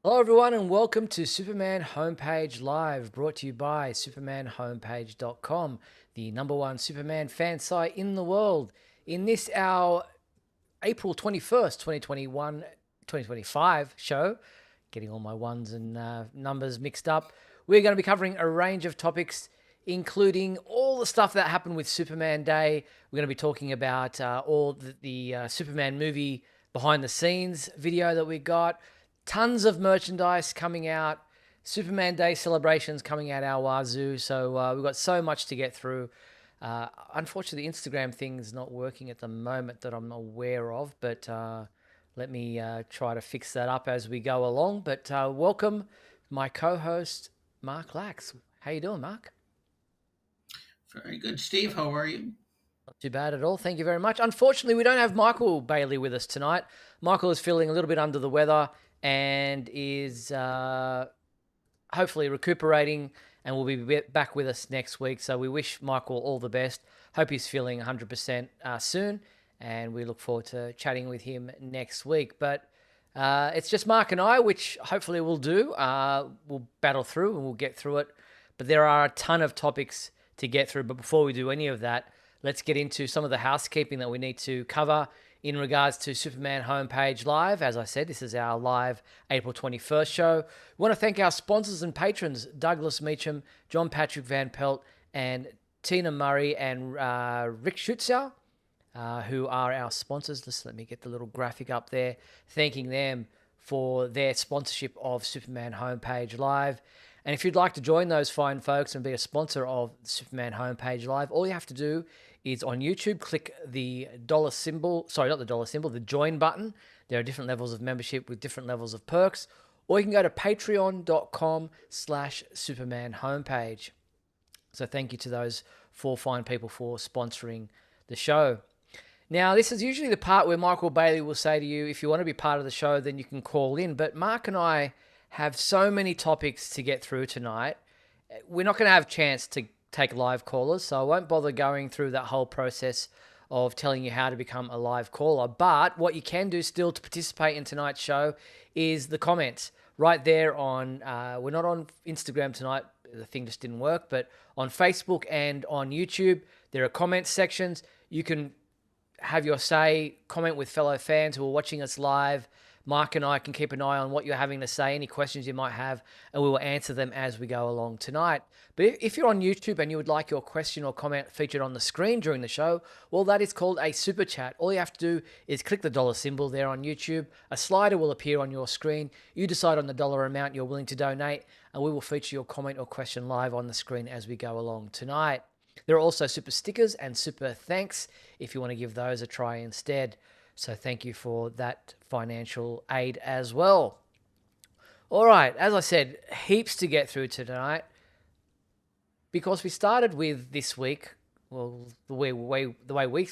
Hello, everyone, and welcome to Superman Homepage Live, brought to you by supermanhomepage.com, the number one Superman fan site in the world. In this, our April 21st, 2021, 2025 show, getting all my ones and numbers mixed up, we're going to be covering a range of topics, including all the stuff that happened with Superman Day. We're going to be talking about all the Superman movie behind the scenes video that we got, tons of merchandise coming out, Superman Day celebrations coming out our wazoo. So we've got so much to get through. Unfortunately, the Instagram thing's not working at the moment that I'm aware of, but let me try to fix that up as we go along. But welcome, my co-host Mark Lax. How you doing, Mark? Very good, Steve. How are you? Not too bad at all. Thank you very much. Unfortunately, we don't have Michael Bailey with us tonight. Michael is feeling a little bit under the weather and is hopefully recuperating and will be back with us next week. So we wish Michael all the best. Hope he's feeling 100% soon, and we look forward to chatting with him next week. But it's just Mark and I, which hopefully we'll do. We'll battle through and we'll get through it. But there are a ton of topics to get through. But before we do any of that, let's get into some of the housekeeping that we need to cover in regards to Superman Homepage Live. As I said, this is our live April 21st show. We want to thank our sponsors and patrons, Douglas Meacham, John Patrick Van Pelt, and Tina Murray and Rick Schutzer, who are our sponsors. Just let me get the little graphic up there, thanking them for their sponsorship of Superman Homepage Live. And if you'd like to join those fine folks and be a sponsor of Superman Homepage Live, all you have to do is on YouTube, click the dollar symbol, sorry, not the dollar symbol, the join button. There are different levels of membership with different levels of perks. Or you can go to patreon.com/Superman Homepage. So thank you to those four fine people for sponsoring the show. Now, this is usually the part where Michael Bailey will say to you, if you want to be part of the show, then you can call in. But Mark and I have so many topics to get through tonight. We're not going to have a chance to take live callers, so I won't bother going through that whole process of telling you how to become a live caller. But what you can do still to participate in tonight's show is the comments right there on, we're not on Instagram tonight, the thing just didn't work, but on Facebook and on YouTube, there are comment sections. You can have your say, comment with fellow fans who are watching us live. Mark and I can keep an eye on what you're having to say, any questions you might have, and we will answer them as we go along tonight. But if you're on YouTube and you would like your question or comment featured on the screen during the show, well, that is called a super chat. All you have to do is click the dollar symbol there on YouTube. A slider will appear on your screen. You decide on the dollar amount you're willing to donate, and we will feature your comment or question live on the screen as we go along tonight. There are also super stickers and super thanks if you want to give those a try instead. So thank you for that financial aid as well. All right, as I said, heaps to get through tonight because we started with this week, well, the way we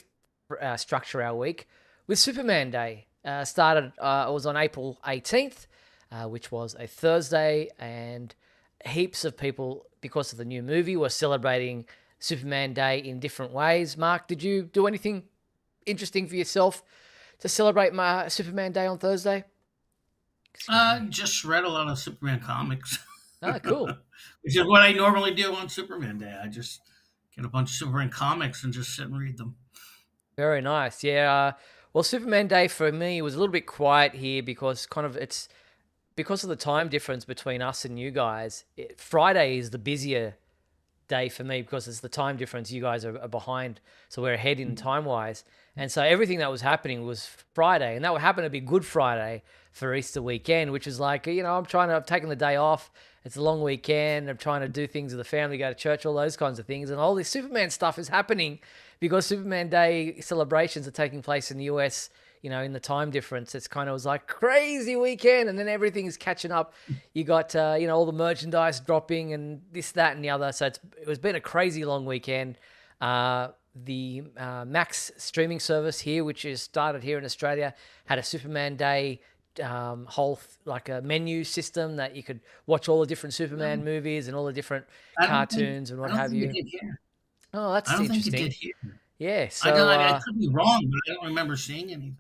structure our week with Superman Day. It was on April 18th, which was a Thursday, and heaps of people, because of the new movie, were celebrating Superman Day in different ways. Mark, did you do anything interesting for yourself to celebrate my Superman Day on Thursday? Excuse me. Just read a lot of Superman comics, Ah, cool. which is what I normally do on Superman Day. I just get a bunch of Superman comics and just sit and read them. Very nice. Yeah. Well, Superman Day for me was a little bit quiet here because it's because of the time difference between us and you guys. Friday is the busier day for me because it's the time difference. You guys are behind, so we're ahead in time wise. And so everything that was happening was Friday, and that would happen to be Good Friday for Easter weekend, which is like, I've taken the day off. It's a long weekend. I'm trying to do things with the family, go to church, all those kinds of things. And all this Superman stuff is happening because Superman Day celebrations are taking place in the US, in the time difference. It's kind of was like crazy weekend, and then everything is catching up. You got, all the merchandise dropping and this, that, and the other. So it was been a crazy long weekend. The Max streaming service here, which is started here in Australia, had a Superman Day like a menu system that you could watch all the different Superman Um, movies and all the different I don't think cartoons and I what don't have think it you. did here. Oh, I that's don't think it did interesting. here. Yeah. I don't. So I could be wrong, but I don't remember seeing anything.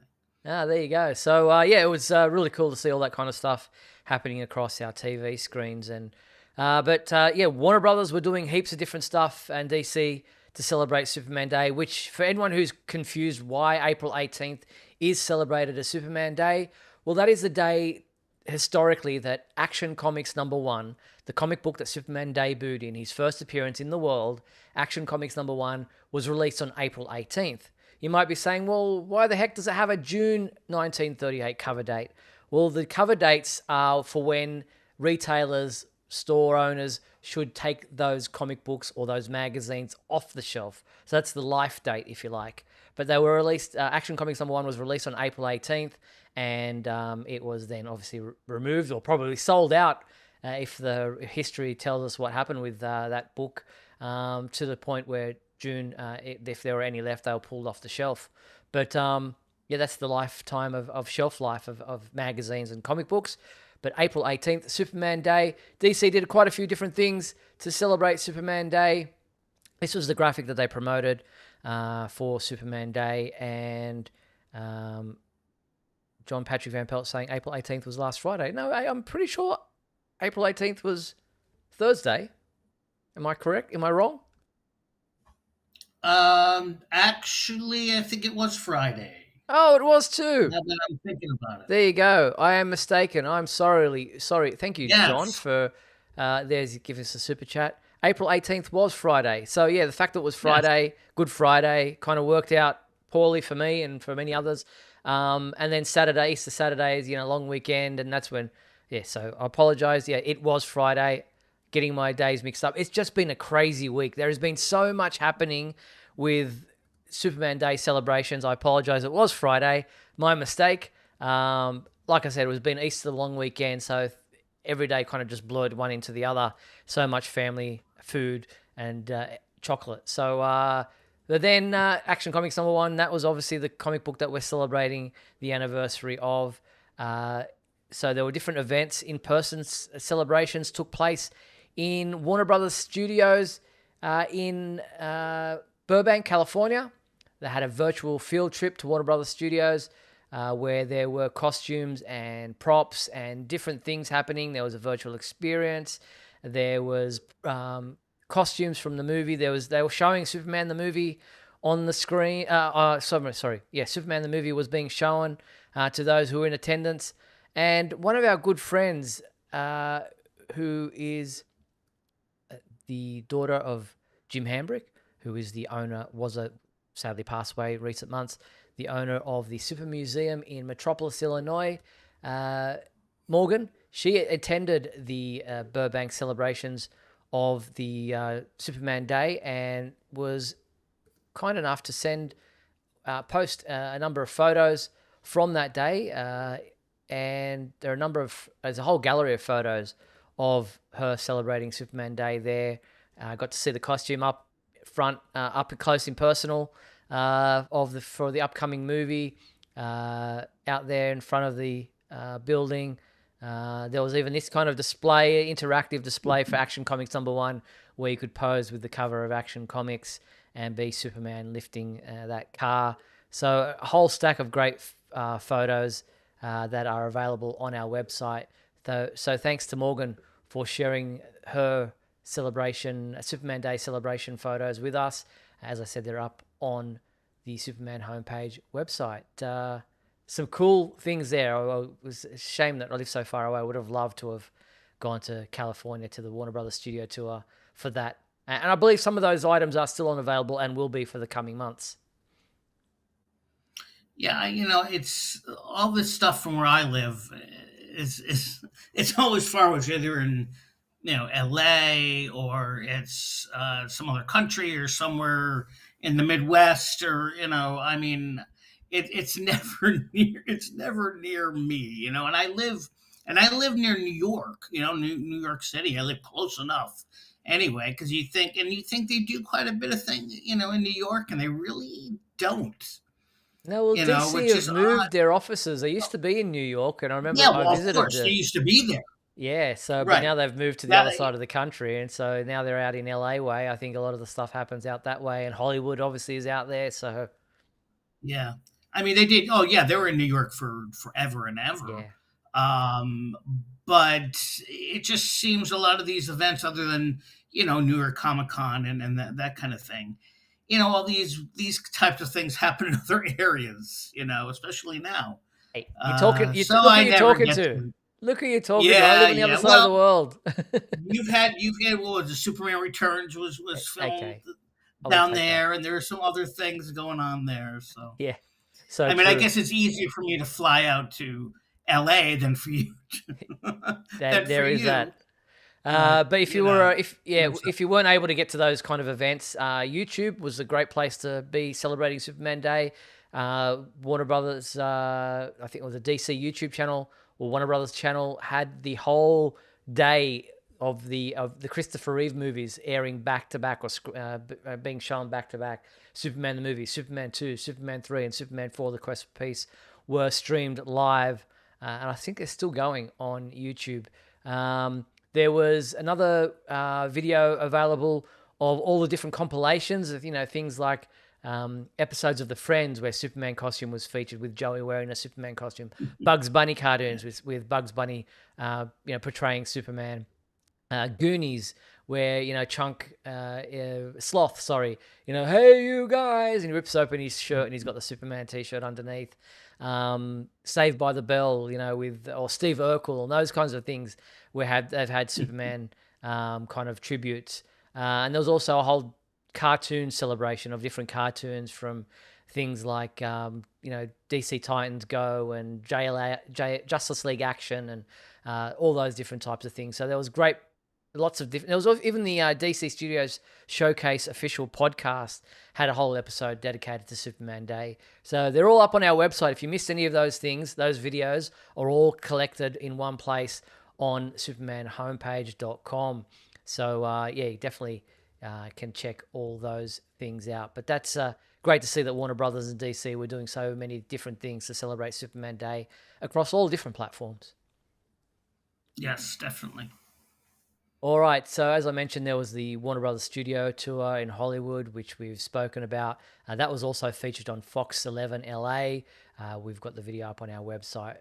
Ah, there you go. So yeah, it was really cool to see all that kind of stuff happening across our TV screens, and yeah, Warner Brothers were doing heaps of different stuff, and DC to celebrate Superman Day. Which, for anyone who's confused why April 18th is celebrated as Superman Day, well, that is the day historically that Action Comics #1, the comic book that Superman debuted in, his first appearance in the world, Action Comics #1 was released on April 18th. You might be saying, well, why the heck does it have a June 1938 cover date? Well, the cover dates are for when retailers, store owners should take those comic books or those magazines off the shelf. So that's the life date, if you like. But they were released, Action Comics #1 was released on April 18th, and it was then obviously removed or probably sold out, if the history tells us what happened with that book, to the point where June, if there were any left, they were pulled off the shelf. But yeah, that's the lifetime of shelf life of magazines and comic books. But April 18th, Superman Day, DC did quite a few different things to celebrate Superman Day. This was the graphic that they promoted for Superman Day, and John Patrick Van Pelt saying April 18th was last Friday. No, I'm pretty sure April 18th was Thursday. Am I correct? Am I wrong? Actually, I think it was Friday. Oh, it was too. Now that I'm thinking about it. There you go. I am mistaken. I'm sorry. Thank you, John, Yes. for there's giving us a super chat. April 18th was Friday. So yeah, the fact that it was Yes. Friday, Good Friday, kind of worked out poorly for me and for many others. And then Saturday, Easter Saturday is, long weekend, and that's when, yeah, so I apologize. Yeah, it was Friday, getting my days mixed up. It's just been a crazy week. There has been so much happening with Superman Day celebrations. I apologize. It was Friday. My mistake. Like I said, it was been Easter long weekend, so every day kind of just blurred one into the other. So much family, food, and chocolate. So, but then Action Comics #1, that was obviously the comic book that we're celebrating the anniversary of. So there were different events, in-person celebrations took place in Warner Brothers Studios in Burbank, California. They had a virtual field trip to Warner Brothers Studios, where there were costumes and props and different things happening. There was a virtual experience. There was costumes from the movie. They were showing Superman the movie on the screen. Yeah, Superman the movie was being shown to those who were in attendance. And one of our good friends, who is the daughter of Jim Hambrick, who is the owner, sadly passed away recent months, the owner of the Super Museum in Metropolis, Illinois, Morgan. She attended the Burbank celebrations of the Superman Day and was kind enough to post a number of photos from that day. And there's a whole gallery of photos of her celebrating Superman Day there. Got to see the costume up front, up close and personal, for the upcoming movie, out there in front of the building. There was even this kind of interactive display for Action Comics #1, where you could pose with the cover of Action Comics and be Superman lifting that car. So a whole stack of great photos that are available on our website. So thanks to Morgan for sharing her Superman Day celebration photos with us. As I said, they're up on the Superman homepage website. Some cool things there. It was a shame that I live so far away. I would have loved to have gone to California to the Warner Brothers studio tour for that. And I believe some of those items are still unavailable and will be for the coming months. Yeah, it's all this stuff from where I live is it's always far, which either in L.A. or it's some other country or somewhere in the Midwest, or it's never near me, and I live near New York, New York City. I live close enough anyway, because you think they do quite a bit of thing, in New York, and they really don't. No, well, DC Which have is odd. moved their offices. They used to be in New York, and I remember Yeah, I well, of visited course they used to be there, yeah, but right? now they've moved to the That other side of the country, and so now they're out in LA way. I think a lot of the stuff happens out that way, and Hollywood obviously is out there. So Yeah. I mean, they did. Oh yeah, they were in New York for forever and ever. Yeah. Um, but it just seems a lot of these events, other than New York Comic Con and that kind of thing, all these types of things happen in other areas. Especially now. Hey, you're talking. So Look who I you're never talking get to. to. Look who you're talking to. I Yeah, live on the other yeah. side of the Well, world. you've had what was it, Superman Returns was filmed Okay, I will down take that. there, and there are some other things going on there. So Yeah, so I mean, I true. guess it's easier for me to fly out to LA than for you than That for there is you. that. But But if you you were, know, if yeah, I'm sorry. if you weren't able to get to those kind of events, YouTube was a great place to be celebrating Superman Day. Warner Brothers, I think it was a DC YouTube channel or Warner Brothers channel, had the whole day of the Christopher Reeve movies airing back to back, or being shown back to back. Superman the movie, Superman 2, Superman 3, and Superman 4: The Quest for Peace were streamed live, and I think they're still going on YouTube. There was another video available of all the different compilations of things like episodes of The Friends where Superman costume was featured with Joey wearing a Superman costume, Bugs Bunny cartoons with Bugs Bunny portraying Superman, Goonies, where Chunk, Sloth, sorry, hey you guys, and he rips open his shirt and he's got the Superman T-shirt underneath. Saved by the Bell, with or Steve Urkel and those kinds of things, where they've had Superman kind of tributes, and there was also a whole cartoon celebration of different cartoons from things like DC Titans Go and Justice League Action and all those different types of things. So there was great lots of different. There was even the DC Studios Showcase official podcast had a whole episode dedicated to Superman Day. So they're all up on our website. If you missed any of those things, those videos are all collected in one place on supermanhomepage.com. So yeah, you definitely can check all those things out. But that's great to see that Warner Brothers and DC were doing so many different things to celebrate Superman Day across all different platforms. Yes, definitely. All right, so as I mentioned, there was the Warner Brothers Studio Tour in Hollywood, which we've spoken about. That was also featured on Fox 11 LA. We've got the video up on our website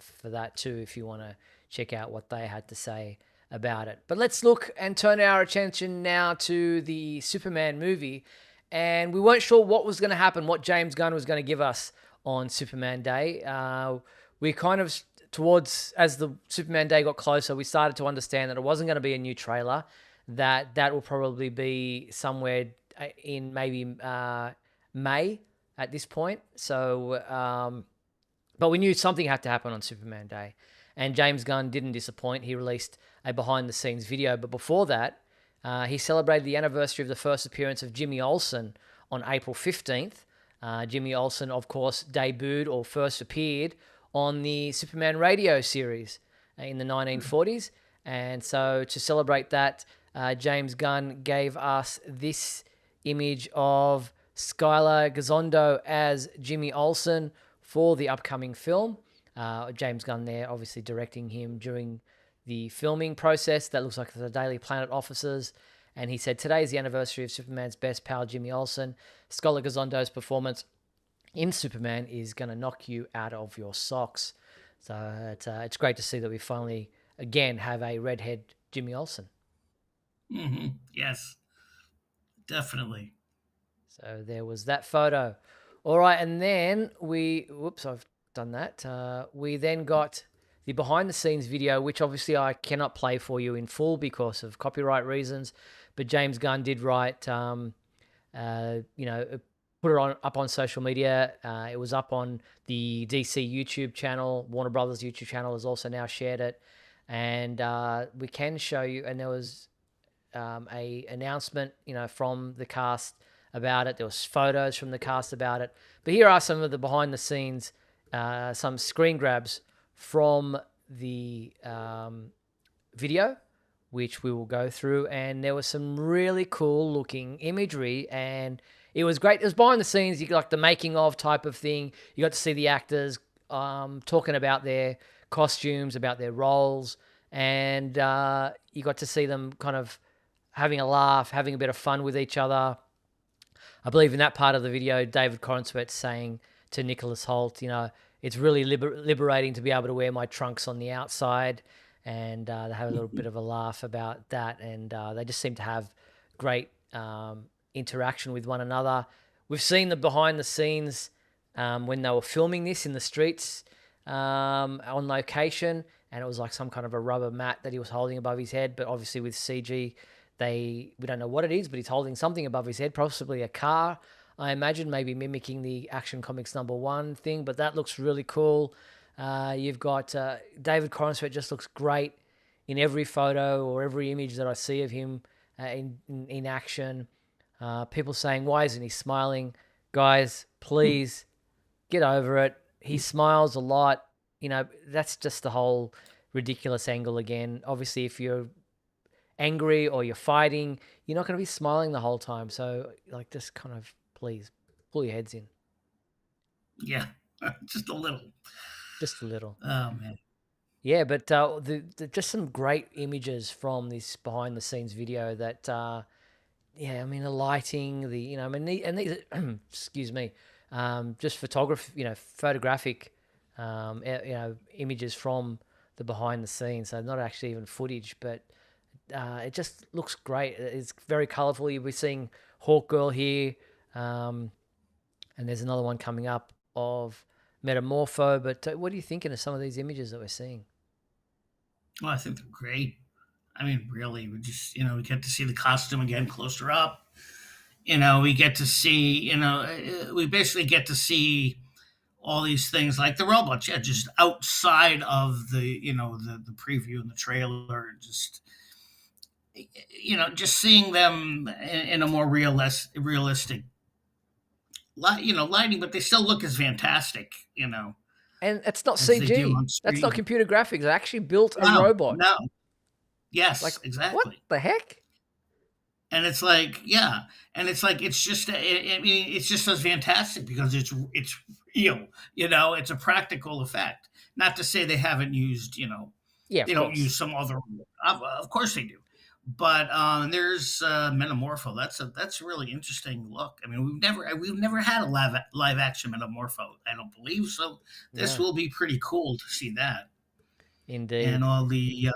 for that too, if you want to check out what they had to say about it. But let's look and turn our attention now to the Superman movie. And we weren't sure what was going to happen, what James Gunn was going to give us on Superman Day. We kind of as the Superman Day got closer, we started to understand that it wasn't going to be a new trailer, that will probably be somewhere in maybe May at this point. So, but we knew something had to happen on Superman Day. And James Gunn didn't disappoint. He released a behind-the-scenes video. But before that, he celebrated the anniversary of the first appearance of Jimmy Olsen on April 15th. Jimmy Olsen, of course, debuted or first appeared on the Superman radio series in the 1940s. And so to celebrate that, James Gunn gave us this image of Skylar Gisondo as Jimmy Olsen for the upcoming film. James Gunn there obviously directing him during the filming process. That looks like the Daily Planet offices. And he said, today is the anniversary of Superman's best pal, Jimmy Olsen. Skylar Gizondo's performance in Superman is going to knock you out of your socks. So it's great to see that we finally, again, have a redhead Jimmy Olsen. Yes, definitely. So there was that photo. All right, and then I've done that. We then got the behind-the-scenes video, which obviously I cannot play for you in full because of copyright reasons. But James Gunn did write, put it up on social media. It was up on the DC YouTube channel. Warner Brothers YouTube channel has also now shared it. And we can show you, and there was a announcement, from the cast about it. There was photos from the cast about it. But here are some of the behind the scenes, some screen grabs from the video, which we will go through. And there was some really cool looking imagery, and it was great. It was behind the scenes. You got like the making of type of thing. You got to see the actors talking about their costumes, about their roles, and you got to see them kind of having a laugh, having a bit of fun with each other. I believe in that part of the video, David Corenswet saying to Nicholas Hoult. It's really liberating to be able to wear my trunks on the outside, and they have a little bit of a laugh about that, and they just seem to have great interaction with one another. We've seen the behind the scenes when they were filming this in the streets on location, and it was like some kind of a rubber mat that he was holding above his head. But obviously with CG, we don't know what it is, but he's holding something above his head, possibly a car. I imagine maybe mimicking the Action Comics #1 thing, but that looks really cool. You've got David Corenswet just looks great in every photo or every image that I see of him in action. People saying, why isn't he smiling? Guys, please get over it. He smiles a lot. That's just the whole ridiculous angle again. Obviously, if you're angry or you're fighting, you're not going to be smiling the whole time. So, just kind of, please, pull your heads in. Yeah, just a little. Just a little. Oh, man. Yeah, but just some great images from this behind-the-scenes video that, the lighting, and these, excuse me, just photographic, images from the behind-the-scenes. So not actually even footage, but it just looks great. It's very colorful. You'll be seeing Hawk Girl here, and there's another one coming up of Metamorpho. But what are you thinking of some of these images that we're seeing? Well, I think they're great. I mean, really, we just, we get to see the costume again closer up. We get to see, we basically get to see all these things like the robots, just outside of the, the preview and the trailer, just, just seeing them in a more realistic lighting, but they still look as fantastic, And it's not as they do CG. on That's not screen. computer graphics. They actually built a No, robot. no. Yes, Like, what exactly. the heck? And it's like, yeah, and it's like it's just, I mean, it's just as fantastic because it's real, it's a practical effect. Not to say they haven't used, Yeah, they of don't course. use some other, of course they do, but there's Metamorpho. That's a really interesting look. I mean, we've never had a live action Metamorpho. I don't believe so. This No, will be pretty cool to see that, and indeed. all the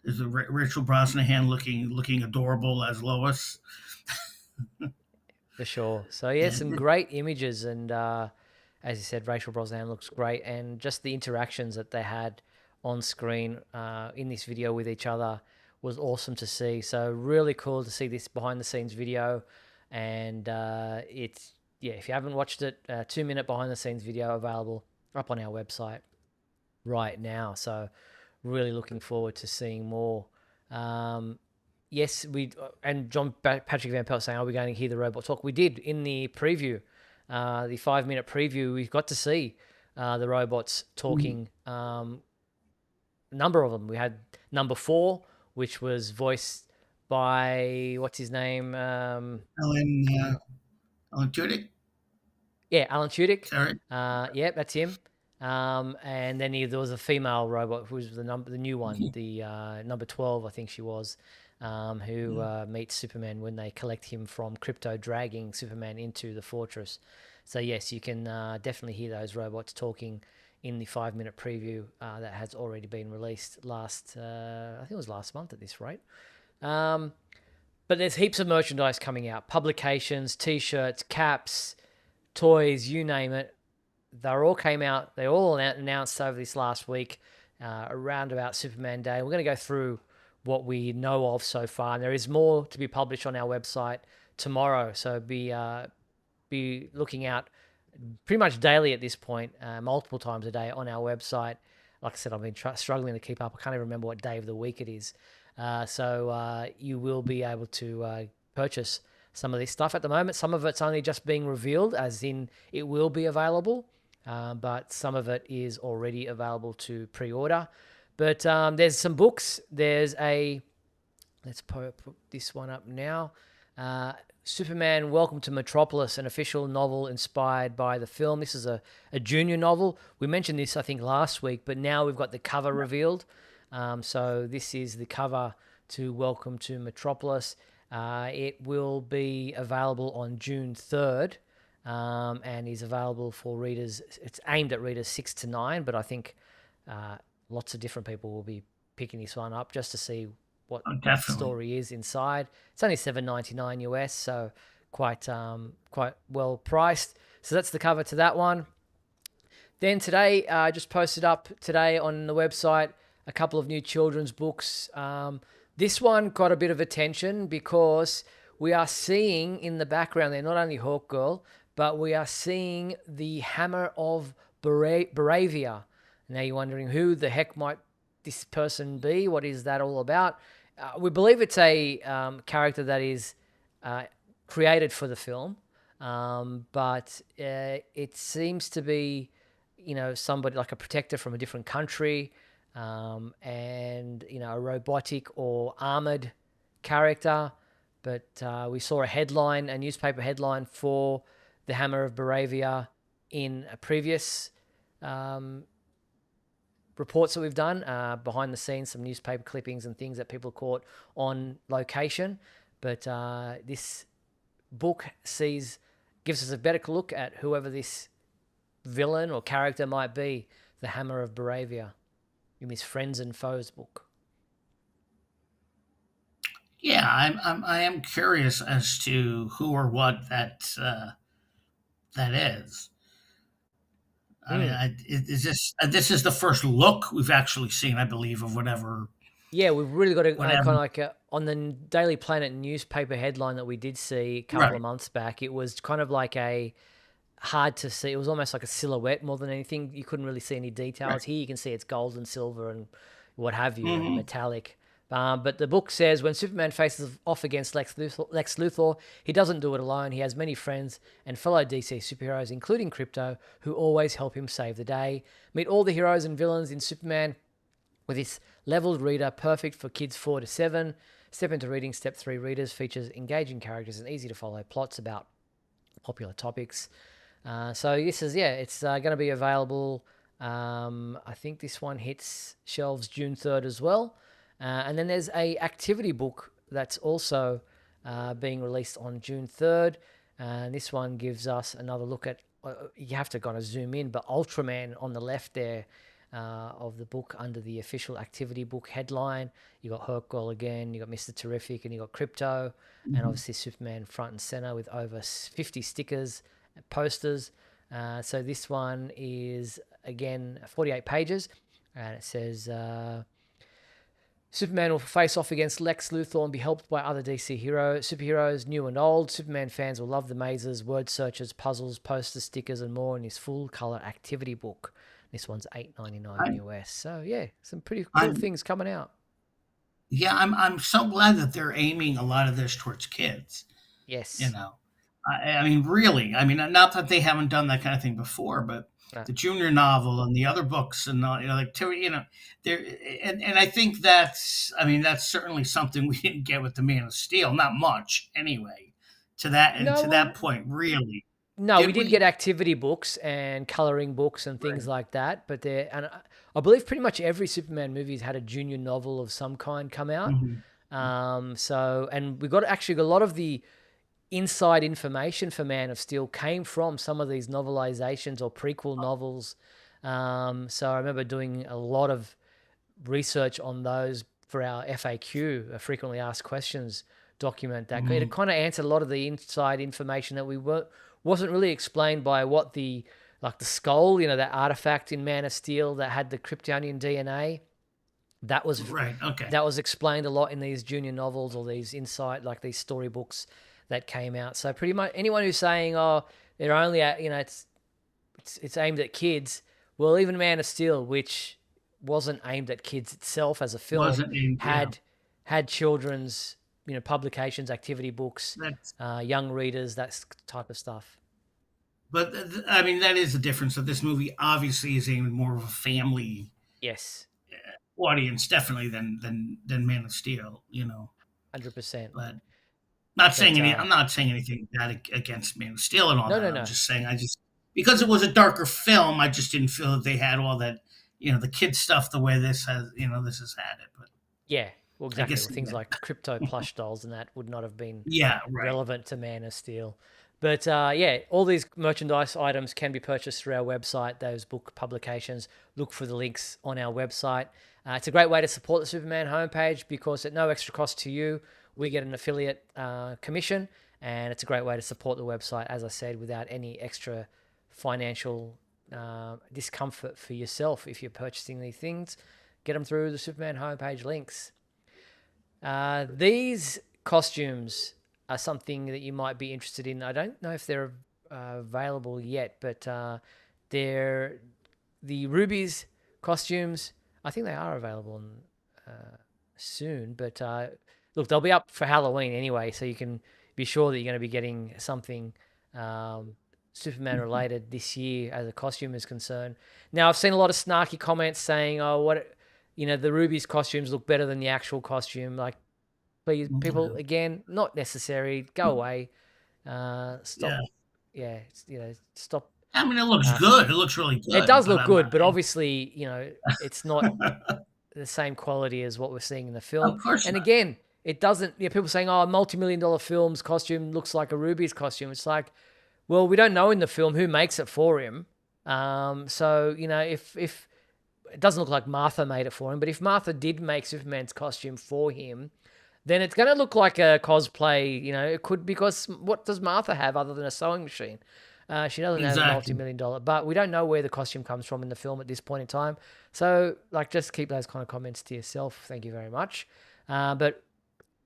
there's a Rachel Brosnahan looking adorable as Lois. For sure. So yeah, some And great images, and as you said, Rachel Brosnahan looks great, and just the interactions that they had on screen in this video with each other was awesome to see. So really cool to see this behind the scenes video, and it's if you haven't watched it, 2-minute behind the scenes video available up on our website right now. So really looking forward to seeing more. Um, yes, and Patrick Van Pelt saying, "Are we going to hear the robot talk?" We did in the preview, the 5-minute preview. We got to see the robots talking. A number of them. We had number 4, which was voiced by what's his name? Alan Tudyk, Yeah, Alan Tudyk. sorry. Yeah, that's him. And then there was a female robot who was the new one, the number 12, I think she was, who meets Superman when they collect him from Crypto, dragging Superman into the fortress. So yes, you can definitely hear those robots talking in the 5-minute preview that has already been released I think it was last month at this rate. But there's heaps of merchandise coming out, publications, T-shirts, caps, toys, you name it. They all came out. They all announced over this last week, around about Superman Day. We're going to go through what we know of so far, and there is more to be published on our website tomorrow. So be looking out pretty much daily at this point, multiple times a day on our website. Like I said, I've been struggling to keep up. I can't even remember what day of the week it is. So you will be able to purchase some of this stuff at the moment. Some of it's only just being revealed, as in it will be available, but some of it is already available to pre-order. But there's some books. Let's put this one up now. Superman Welcome to Metropolis, an official novel inspired by the film. This is a junior novel. We mentioned this, I think, last week, but now we've got the cover revealed. So this is the cover to Welcome to Metropolis. It will be available on June 3rd. and is available for readers. It's aimed at readers 6 to 9, but I think lots of different people will be picking this one up just to see what Oh, the definitely. story is inside. It's only $7.99 US, so quite well priced. So that's the cover to that one. Then today, I just posted up today on the website a couple of new children's books. This one got a bit of attention because we are seeing in the background there not only Hawk Girl, but we are seeing the Hammer of Baravia. Now you're wondering who the heck might this person be? What is that all about? We believe it's a character that is uh, created for the film, but it seems to be, somebody like a protector from a different country, and a robotic or armored character. But we saw a newspaper headline for the Hammer of Baravia in a previous um, reports that we've done, behind the scenes, some newspaper clippings and things that people caught on location. But this book gives us a better look at whoever this villain or character might be, the Hammer of Baravia, in this Friends and Foes book. Yeah, I am curious as to who or what that is. I mean, Mm. is this is the first look we've actually seen, I believe, of whatever Yeah, we've really got a kind whatever. of like on the Daily Planet newspaper headline that we did see a couple of Right. months back. It was kind of like a hard to see. It was almost like a silhouette more than anything. You couldn't really see any Right. details. Here you can see it's gold and silver and what have you, and Hmm. metallic. But the book says when Superman faces off against Lex Luthor, he doesn't do it alone. He has many friends and fellow DC superheroes, including Krypto, who always help him save the day. Meet all the heroes and villains in Superman with this leveled reader, perfect for kids 4 to 7. Step into reading Step 3 readers, features engaging characters and easy to follow plots about popular topics. So this is, yeah, it's going to be available. I think this one hits shelves June 3rd as well. And then there's a activity book that's also being released on June 3rd. And this one gives us another look at, you have to kind of zoom in, but Ultraman on the left there, of the book under the official activity book headline. You got Herc Girl again, you got Mr. Terrific, and you got Crypto, and Hmm. obviously Superman front and center with over 50 stickers, posters. So this one is again 48 pages, and it says Superman will face off against Lex Luthor and be helped by other DC superheroes, new and old. Superman fans will love the mazes, word searches, puzzles, posters, stickers, and more in his full color activity book. This one's $8.99 I, US. So yeah, some pretty cool I'm things coming out. yeah, I'm so glad that they're aiming a lot of this towards kids. You Yes. know, I mean, really, I mean, not that they haven't done that kind of thing before, but Uh, the junior novel and the other books and like there, and I think that's, I mean, that's certainly something we didn't get with the Man of Steel, not much anyway, to that and no, to that well, point, really, no, we did did get we? activity books and coloring books and things Right. like that. But I believe pretty much every Superman movie has had a junior novel of some kind come out. Hmm. And we got actually a lot of the inside information for Man of Steel came from some of these novelizations or prequel novels. So I remember doing a lot of research on those for our FAQ, a frequently asked questions document. That it Hmm. kind of answered a lot of the inside information that we wasn't really explained by what the like the skull, that artifact in Man of Steel that had the Kryptonian DNA. That was Right. Okay. that was explained a lot in these junior novels or these insight like these storybooks that came out. So pretty much anyone who's saying, "Oh, they're only at it's aimed at kids," well, even Man of Steel, which wasn't aimed at kids itself as a film, Wasn't in, yeah. had children's publications, activity books, That's young readers, that type of stuff. but I mean that is the difference. That this movie obviously is aimed more of a family Yes, audience, definitely than Man of Steel. 100%. But not saying But any. I'm not saying anything bad against Man of Steel and all no, that. no, I'm no. just saying I just because it was a darker film, I just didn't feel that they had all that the kid stuff the way this has had it. But Yeah, well, I exactly. guess Well, things like crypto plush dolls and that would not have been yeah, right. relevant to Man of Steel. But yeah, all these merchandise items can be purchased through our website, those book publications. Look for the links on our website. It's a great way to support the Superman homepage because at no extra cost to you, we get an affiliate commission, and it's a great way to support the website, as I said, without any extra financial discomfort for yourself if you're purchasing these things. Get them through the Superman homepage links. These costumes are something that you might be interested in. I don't know if they're available yet, but they're the Rubies costumes. I think they are available soon, but look, they'll be up for Halloween anyway, so you can be sure that you're going to be getting something Superman related this year as a costume is concerned. Now, I've seen a lot of snarky comments saying, "Oh, the Rubies costumes look better than the actual costume." Like, please, people, again, not necessary. Go away. Stop. Yeah, stop. I mean, it looks good. It looks really good. It does look good, but obviously, it's not the same quality as what we're seeing in the film. Of course And not. again, it doesn't. People saying, "Oh, a multi-million-dollar film's costume looks like a Ruby's costume." It's like, well, we don't know in the film who makes it for him. So if it doesn't look like Martha made it for him, but if Martha did make Superman's costume for him, then it's going to look like a cosplay. It could, because what does Martha have other than a sewing machine? She doesn't have a multi-million-dollar, but we don't know where the costume comes from in the film at this point in time. So, just keep those kind of comments to yourself. Thank you very much. But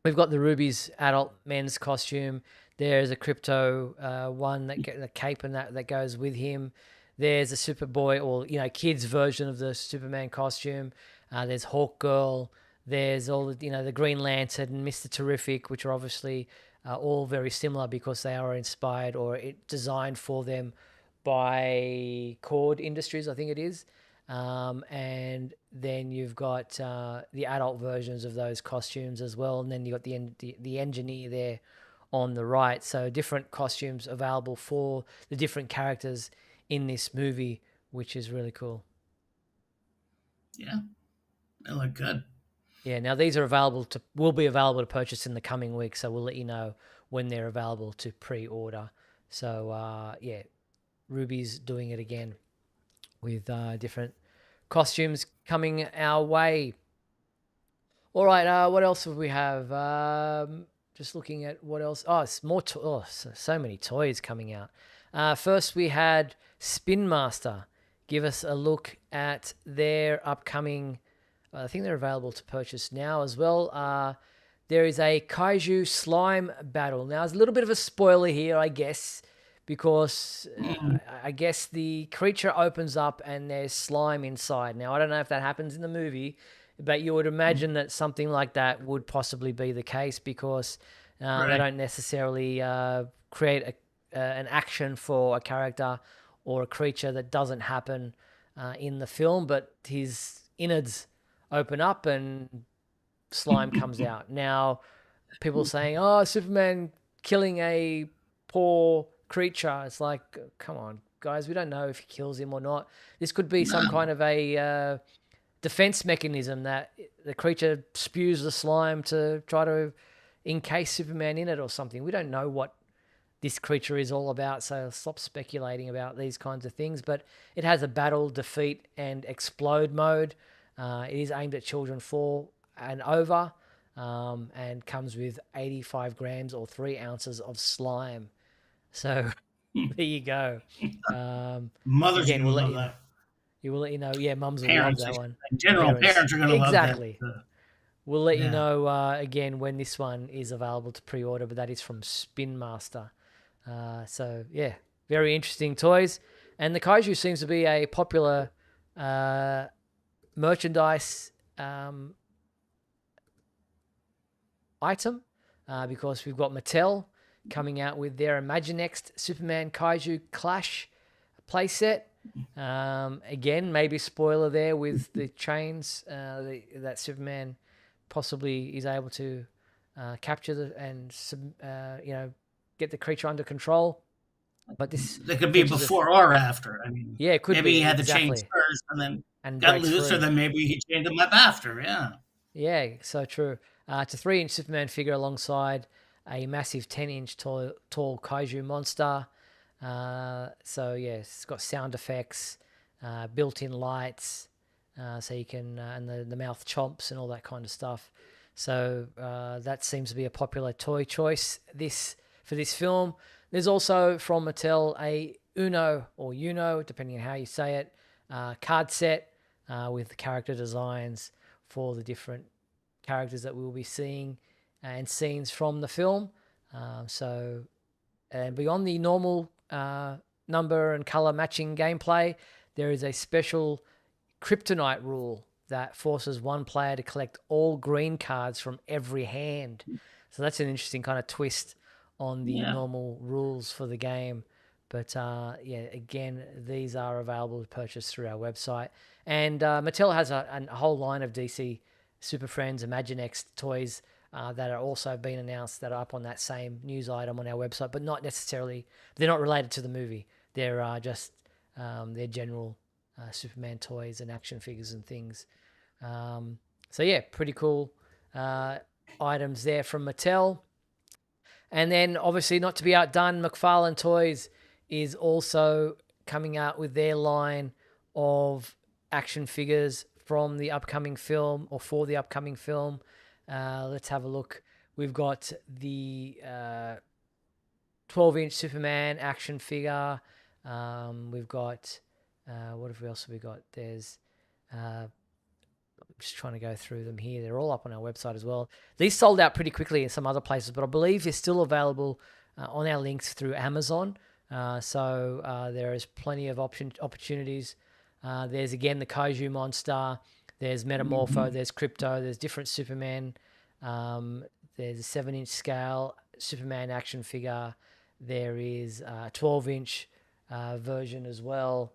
we've got the Ruby's adult men's costume. There's a Crypto one the cape and that goes with him. There's a Superboy or kids version of the Superman costume. There's Hawk Girl. There's all the Green Lantern and Mr. Terrific, which are obviously all very similar because they are inspired or designed for them by Cord Industries, I think it is. And then you've got the adult versions of those costumes as well, and then you've got the engineer there on the right. So different costumes available for the different characters in this movie, which is really cool. Yeah, they look good. Yeah, now these are will be available to purchase in the coming week, so we'll let you know when they're available to pre-order. So yeah, Ruby's doing it again with different costumes coming our way. All right, what else have we have? Just looking at what else. Oh, it's more. So many toys coming out. First, we had Spin Master give us a look at their upcoming. I think they're available to purchase now as well. There is a Kaiju slime battle. Now, there's a little bit of a spoiler here, I guess, because I guess the creature opens up and there's slime inside. Now, I don't know if that happens in the movie, but you would imagine that something like that would possibly be the case because they don't necessarily create an action for a character or a creature that doesn't happen in the film, but his innards open up and slime comes out. Now, people saying, "Oh, Superman killing a poor creature." It's like, come on, guys, we don't know if he kills him or not. This could be some kind of a defense mechanism that the creature spews the slime to try to encase Superman in it or something. We don't know what this creature is all about, so stop speculating about these kinds of things. But it has a battle, defeat, and explode mode. It is aimed at children 4 and over, and comes with 85 grams or 3 ounces of slime. So there you go. Mothers again, will we'll love that. We'll let you know. Yeah, mums will Parents, love that one. in general, parents are going to love that. Exactly. We'll let you know again when this one is available to pre-order, but that is from Spin Master. So yeah, very interesting toys. And the Kaiju seems to be a popular merchandise item because we've got Mattel coming out with their Imaginext Superman Kaiju Clash playset. Again, maybe spoiler there with the chains that Superman possibly is able to capture and get the creature under control. But this could be before or after. I mean, yeah, it could maybe be, he had exactly. the chains first and then got breaks loose, free. or then maybe he chained them up after. Yeah. Yeah, so true. It's a 3-inch Superman figure alongside a massive 10-inch tall kaiju monster. So yeah, it's got sound effects, built-in lights, so you can and the mouth chomps and all that kind of stuff. So that seems to be a popular toy choice for this film. There's also from Mattel a Uno or Uno, depending on how you say it, card set with character designs for the different characters that we will be seeing and scenes from the film. So, and beyond the normal number and color matching gameplay, there is a special kryptonite rule that forces one player to collect all green cards from every hand. So that's an interesting kind of twist on the Yeah. normal rules for the game. But yeah, again, these are available to purchase through our website. And Mattel has a whole line of DC Super Friends Imaginext toys that are also being announced that are up on that same news item on our website, but not necessarily, they're not related to the movie. They're just their general Superman toys and action figures and things. So yeah, pretty cool items there from Mattel. And then obviously not to be outdone, McFarlane Toys is also coming out with their line of action figures from the upcoming film or for the upcoming film. Let's have a look. We've got the 12-inch Superman action figure. We've got what else have we got? There's I'm just trying to go through them here. They're all up on our website as well. These sold out pretty quickly in some other places, but I believe they're still available on our links through Amazon. So there is plenty of opportunities. There's again the Kaiju monster. There's Metamorpho. There's Crypto. There's different Superman. There's a 7-inch scale Superman action figure. There is a 12-inch version as well.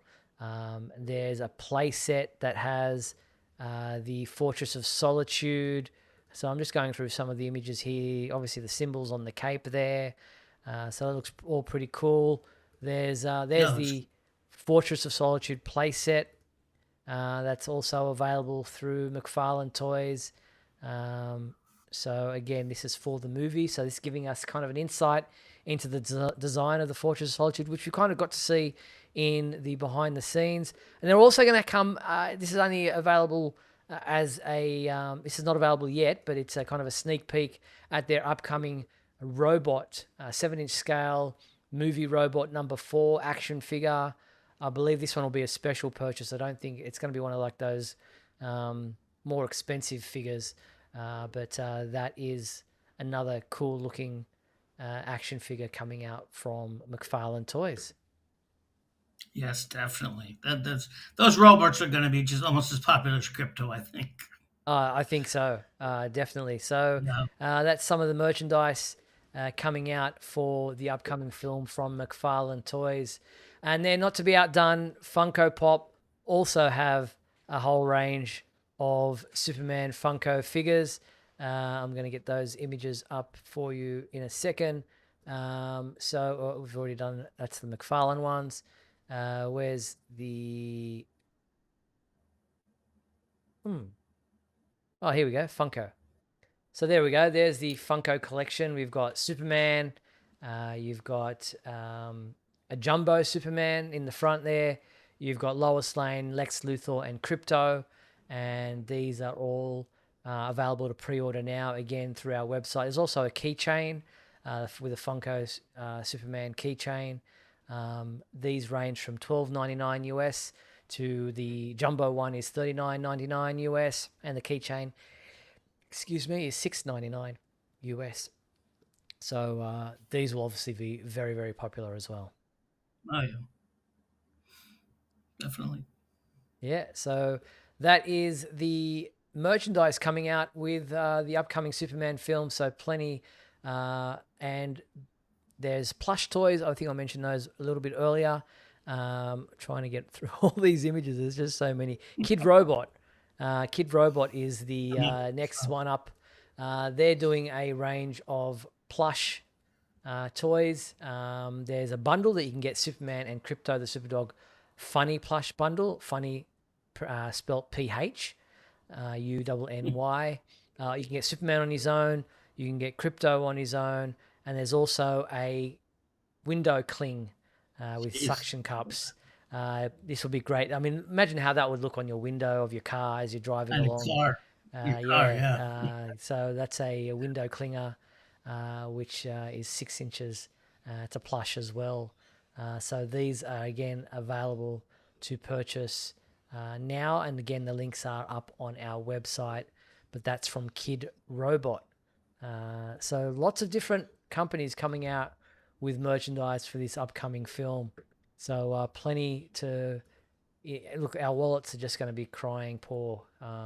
There's a play set that has the Fortress of Solitude. So I'm just going through some of the images here. Obviously, the symbols on the cape there. So it looks all pretty cool. There's the Fortress of Solitude playset. That's also available through McFarlane Toys. So again, this is for the movie. So this is giving us kind of an insight into the design of the Fortress of Solitude, which we kind of got to see in the behind the scenes. And they're also going to come. This is only available as a. This is not available yet, but it's a kind of a sneak peek at their upcoming robot 7-inch scale movie robot number 4 action figure. I believe this one will be a special purchase. I don't think it's going to be one of like those more expensive figures, but that is another cool looking action figure coming out from McFarlane Toys. Yes, definitely. Those robots are going to be just almost as popular as Crypto, I think. I think so, definitely. So Yeah. that's some of the merchandise coming out for the upcoming film from McFarlane Toys. And then, not to be outdone, Funko Pop also have a whole range of Superman Funko figures. I'm going to get those images up for you in a second. So we've already done, that's the McFarlane ones. Where's the... Oh, here we go, Funko. So there we go. There's the Funko collection. We've got Superman. You've got a jumbo Superman in the front there. You've got Lois Lane, Lex Luthor, and Crypto. And these are all available to pre-order now, again, through our website. There's also a keychain with a Funko Superman keychain. These range from $12.99 US to the jumbo one is $39.99 US, and the keychain, is $6.99 US. So these will obviously be very, very popular as well. Oh, yeah. Definitely. Yeah, so that is the merchandise coming out with the upcoming Superman film. So plenty, and there's plush toys. I think I mentioned those a little bit earlier. Trying to get through all these images. There's just so many. Kid Robot. Kid Robot is the next one up. They're doing a range of plush toys. There's a bundle that you can get Superman and Crypto the Superdog funny plush bundle. Funny spelt PH, UNNY. You can get Superman on his own. You can get Crypto on his own, and there's also a window cling with suction cups. This will be great. I mean, imagine how that would look on your window of your car as you're driving And a along. car. So that's a window clinger, which is 6 inches. It's a plush as well. So these are again available to purchase now, and again the links are up on our website. But that's from Kid Robot. So lots of different companies coming out with merchandise for this upcoming film. So plenty to look. Our wallets are just going to be crying poor.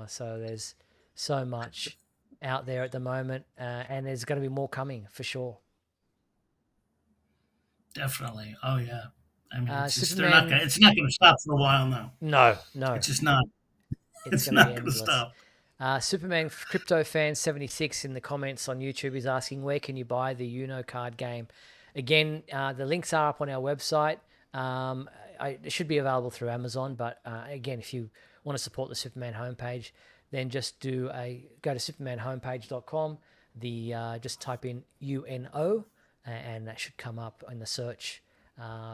So there's so much out there at the moment, and there's going to be more coming for sure. Definitely. Oh yeah. I mean, it's just, Superman, it's not going to stop for a while now. No. It's just not. It's not going to stop. Superman Crypto Fan 76 in the comments on YouTube is asking, where can you buy the Uno card game? Again, the links are up on our website. It should be available through Amazon, but again, if you want to support the Superman homepage, then just go to supermanhomepage.com. Just type in UNO, and that should come up in the search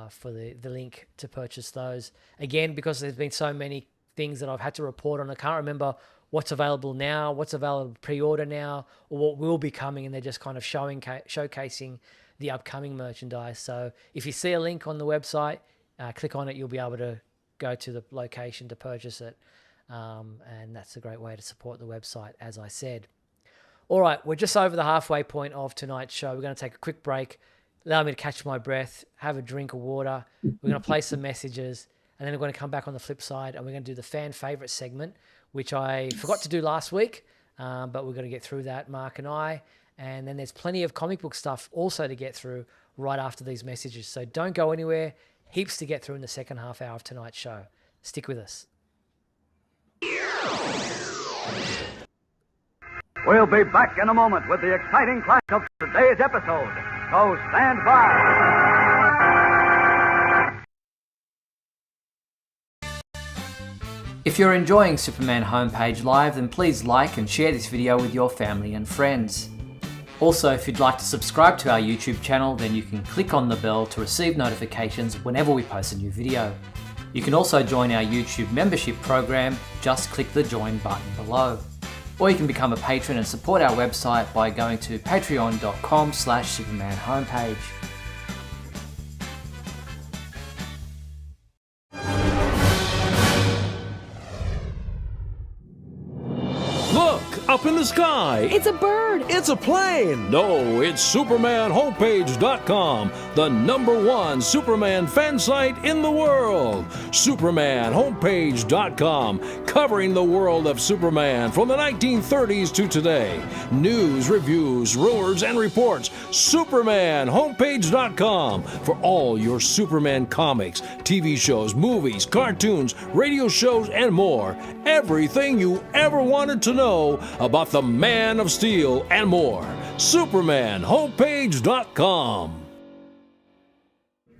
for the link to purchase those. Again, because there's been so many things that I've had to report on, I can't remember what's available now, what's available pre-order now, or what will be coming, and they're just kind of showcasing the upcoming merchandise. So if you see a link on the website, click on it, you'll be able to go to the location to purchase it. And that's a great way to support the website, as I said. All right, we're just over the halfway point of tonight's show. We're going to take a quick break, allow me to catch my breath, have a drink of water. We're going to play some messages, and then we're going to come back on the flip side, and we're going to do the fan favorite segment, which I forgot to do last week, but we're going to get through that, Mark and I. And then there's plenty of comic book stuff also to get through right after these messages. So don't go anywhere. Heaps to get through in the second half hour of tonight's show. Stick with us. We'll be back in a moment with the exciting clash of today's episode. So stand by. If you're enjoying Superman Homepage Live, then please like and share this video with your family and friends. Also, if you'd like to subscribe to our YouTube channel, then you can click on the bell to receive notifications whenever we post a new video. You can also join our YouTube membership program, just click the join button below. Or you can become a patron and support our website by going to patreon.com/Superman Homepage. Look, up in the sky. It's a bird. It's a plane. No, it's SupermanHomepage.com, the #1 Superman fan site in the world. SupermanHomepage.com, covering the world of Superman from the 1930s to today. News, reviews, rumors, and reports. SupermanHomepage.com for all your Superman comics, TV shows, movies, cartoons, radio shows, and more. Everything you ever wanted to know about the Man of Steel and more. SupermanHomepage.com.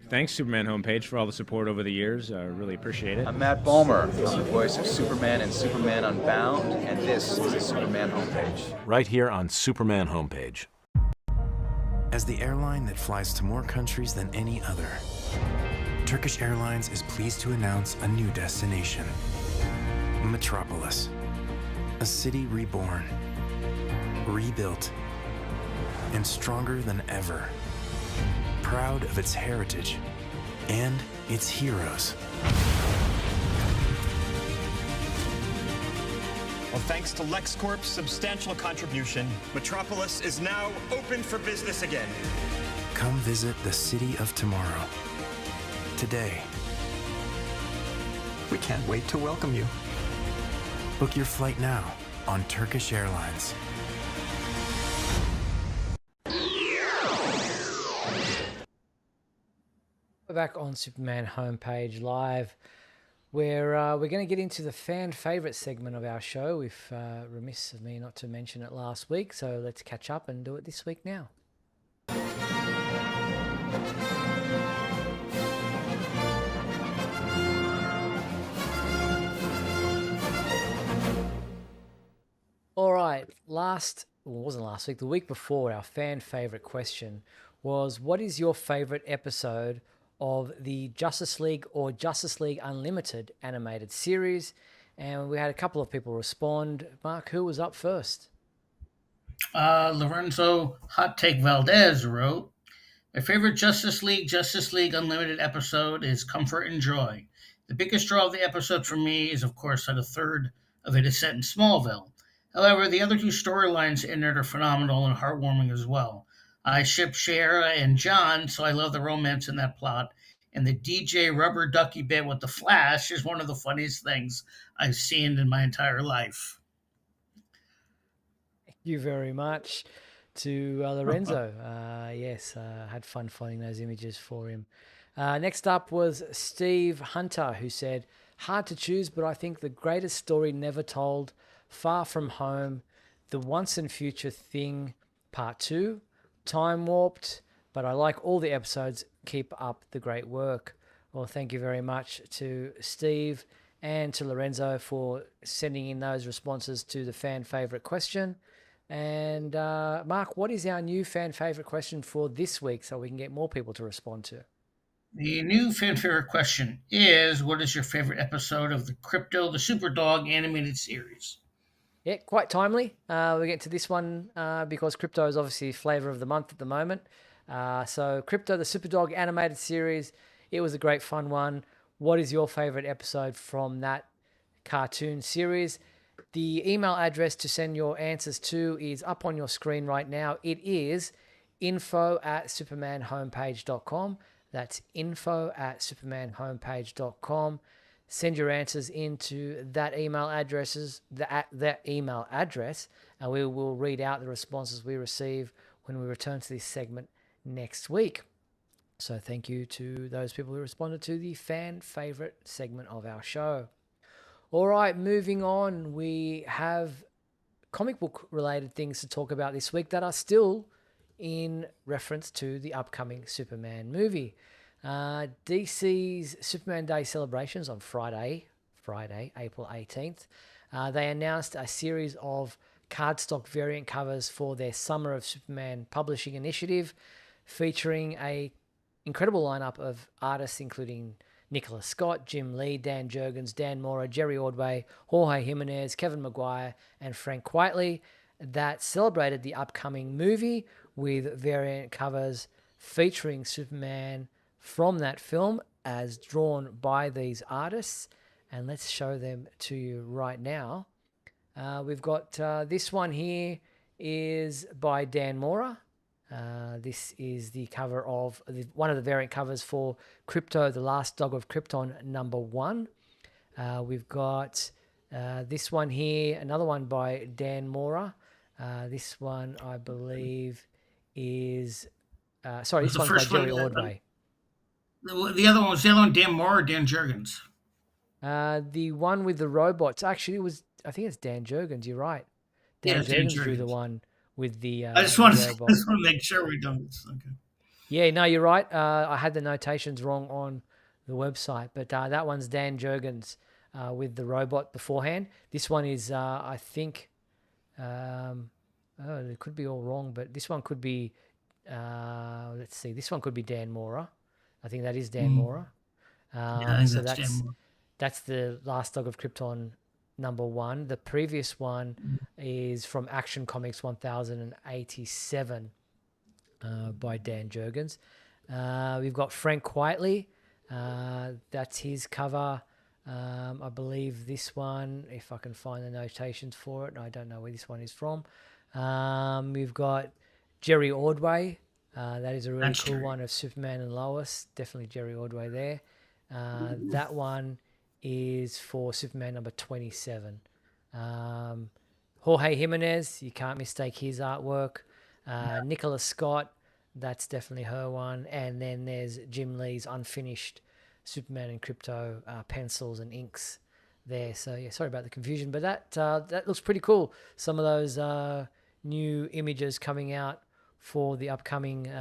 Thanks, Superman Homepage, for all the support over the years. I really appreciate it. I'm Matt Bomer. I'm the voice of Superman and Superman Unbound, and this is the Superman Homepage. Right here on Superman Homepage. As the airline that flies to more countries than any other, Turkish Airlines is pleased to announce a new destination, Metropolis. A city reborn, rebuilt, and stronger than ever. Proud of its heritage and its heroes. Well, thanks to LexCorp's substantial contribution, Metropolis is now open for business again. Come visit the city of tomorrow. Today. We can't wait to welcome you. Book your flight now on Turkish Airlines. We're back on Superman Homepage Live, where we're going to get into the fan favourite segment of our show. If remiss of me not to mention it last week, so let's catch up and do it this week now. All right, last well, it wasn't last week, the week before, our fan favorite question was, what is your favorite episode of the Justice League or Justice League Unlimited animated series? And we had a couple of people respond. Mark, who was up first? Lorenzo Hot Take Valdez wrote, my favorite Justice League Unlimited episode is Comfort and Joy. The biggest draw of the episode for me is, of course, that a third of it is set in Smallville. However, the other two storylines in it are phenomenal and heartwarming as well. I ship Shara and John, so I love the romance in that plot. And the DJ Rubber Ducky bit with the Flash is one of the funniest things I've seen in my entire life. Thank you very much to Lorenzo. Yes, had fun finding those images for him. Next up was Steve Hunter, who said, hard to choose, but I think the greatest story never told, Far From Home, The Once and Future Thing, Part 2, Time Warped, but I like all the episodes. Keep up the great work. Well, thank you very much to Steve and to Lorenzo for sending in those responses to the fan favorite question. And Mark, what is our new fan favorite question for this week so we can get more people to respond to? The new fan favorite question is, what is your favorite episode of the Crypto the Superdog animated series? Yeah, quite timely. We get to this one because Crypto is obviously flavor of the month at the moment. So Crypto the Superdog animated series, it was a great fun one. What is your favorite episode from that cartoon series? The email address to send your answers to is up on your screen right now. It is info@supermanhomepage.com. That's info@supermanhomepage.com. Send your answers into that email address, and we will read out the responses we receive when we return to this segment next week. So thank you to those people who responded to the fan favorite segment of our show. All right, moving on. We have comic book related things to talk about this week that are still in reference to the upcoming Superman movie. DC's Superman Day celebrations on Friday, April 18th. They announced a series of cardstock variant covers for their Summer of Superman publishing initiative, featuring a incredible lineup of artists, including Nicholas Scott, Jim Lee, Dan Jurgens, Dan Mora, Jerry Ordway, Jorge Jimenez, Kevin Maguire, and Frank Quitely, that celebrated the upcoming movie with variant covers featuring Superman from that film as drawn by these artists. And let's show them to you right now. We've got this one here is by Dan Mora. This is the cover of one of the variant covers for Crypto, The Last Dog of Krypton #1. We've got this one here, another one by Dan Mora. This one, I believe, is... this one's by Jerry Ordway. The other one was Dan Moore or Dan Jurgens? The one with the robots. Actually, I think it's Dan Jurgens. You're right. Dan Jurgens drew the one with the I just want to make sure we don't. Okay. Yeah, no, you're right. I had the notations wrong on the website, but that one's Dan Jurgens with the robot beforehand. This one is, I think, it could be all wrong, but this one could be, let's see, this one could be Dan Mora. I think that is Dan Mora. So that's the Last Dog of Krypton #1. The previous one is from Action Comics 1087 by Dan Jurgens. We've got Frank Quitely. That's his cover. I believe this one, if I can find the notations for it, I don't know where this one is from. We've got Jerry Ordway. That is a really cool one of Superman and Lois. Definitely Jerry Ordway there. That one is for Superman #27. Jorge Jimenez, you can't mistake his artwork. Nicholas Scott, that's definitely her one. And then there's Jim Lee's unfinished Superman and Crypto pencils and inks there. So yeah, sorry about the confusion, but that looks pretty cool. Some of those new images coming out for the upcoming